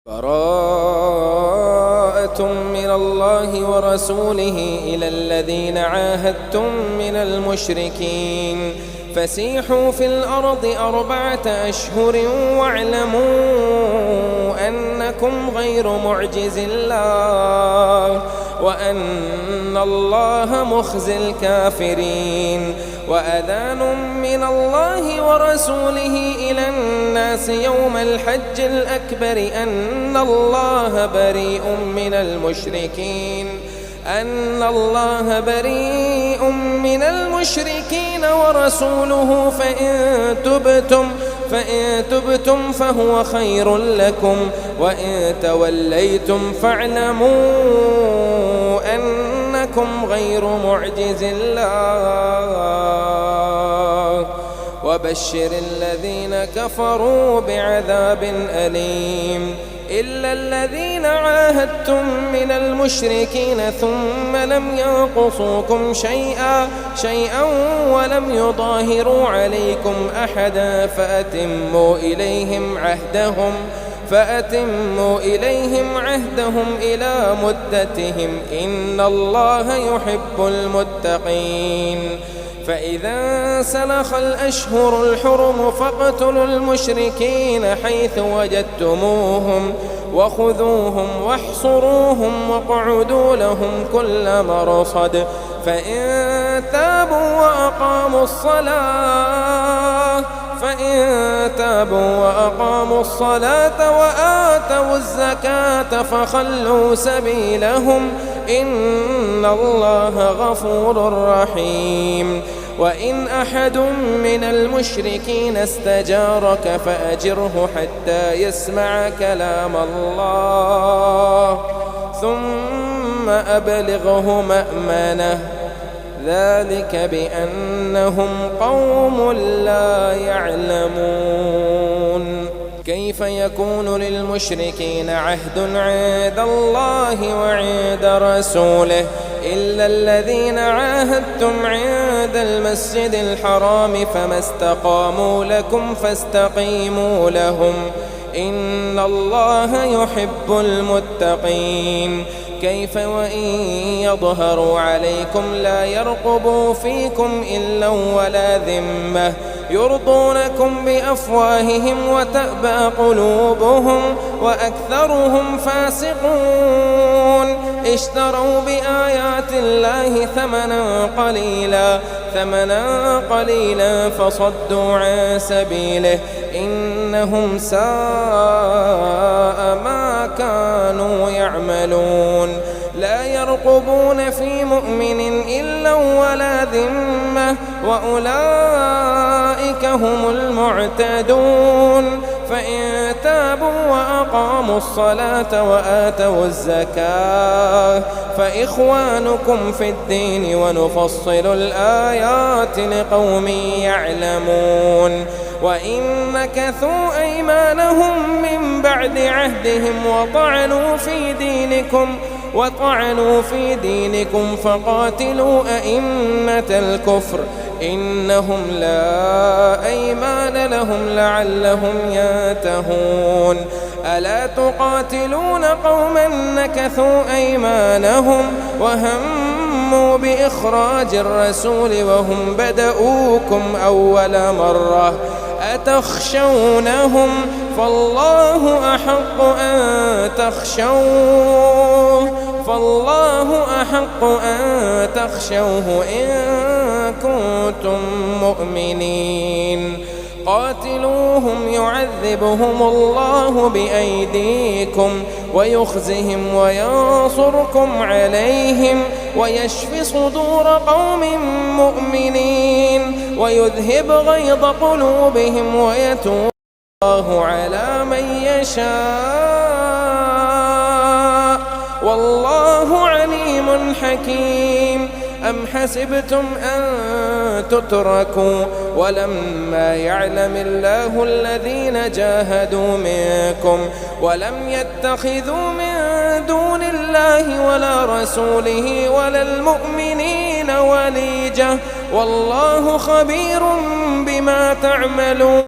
براءة من الله ورسوله إلى الذين عاهدتم من المشركين فسيحوا في الأرض 4 أشهر واعلموا أنكم غير معجز الله وأن الله مخزي الكافرين. وأذان من الله ورسوله إلى الناس يوم الحج الأكبر أن الله بريء من المشركين ورسوله فإن تبتم فهو خير لكم وإن توليتم فاعلموا أنكم غير معجز الله وبشر الذين كفروا بعذاب أليم. إلا الذين عاهدتم من المشركين ثم لم ينقصوكم شيئا ولم يظاهروا عليكم أحدا فأتموا إليهم عهدهم إلى مدتهم إن الله يحب المتقين. فإذا سلخ الأشهر الحرم فاقتلوا المشركين حيث وجدتموهم وخذوهم واحصروهم واقعدوا لهم كل مرصد فإن تابوا وأقاموا الصلاة وآتوا الزكاة فخلوا سبيلهم إن الله غفور رحيم. وإن أحد من المشركين استجارك فأجره حتى يسمع كلام الله ثم أبلغه مأمنه ذلك بأنهم قوم لا يعلمون. كيف يكون للمشركين عهد عند الله وعند رسوله إلا الذين عاهدتم عند المسجد الحرام فما استقاموا لكم فاستقيموا لهم إن الله يحب المتقين. كيف وإن يظهروا عليكم لا يرقبوا فيكم إلا ولا ذمة يرضونكم بأفواههم وتأبى قلوبهم وأكثرهم فاسقون. اشتروا بآيات الله ثمنا قليلا فصدوا عن سبيله إنهم ساء ما كانوا يعملون. لا يرقبون في مؤمن إلا ولا ذمة وأولئك هم المعتدون. فإن تابوا وأقاموا الصلاة وآتوا الزكاة فإخوانكم في الدين ونفصل الآيات لقوم يعلمون. وإن نكثوا أيمانهم من بعد عهدهم وطعنوا في دينكم فقاتلوا أئمة الكفر إنهم لا أيمان لهم لعلهم ينتهون. ألا تقاتلون قوما نكثوا أيمانهم وهموا بإخراج الرسول وهم بدؤوكم أول مرة أتخشونهم فالله أحق أن تخشوه إن كنتم مؤمنين. قاتلوهم يعذبهم الله بأيديكم ويخزهم وينصركم عليهم ويشفي صدور قوم مؤمنين ويذهب غيظ قلوبهم ويتوب الله على من يشاء والله عليم حكيم. أم حسبتم أن تتركوا ولما يعلم الله الذين جاهدوا منكم ولم يتخذوا من دون الله ولا رسوله ولا المؤمنين وليجة والله خبير بما تعملون.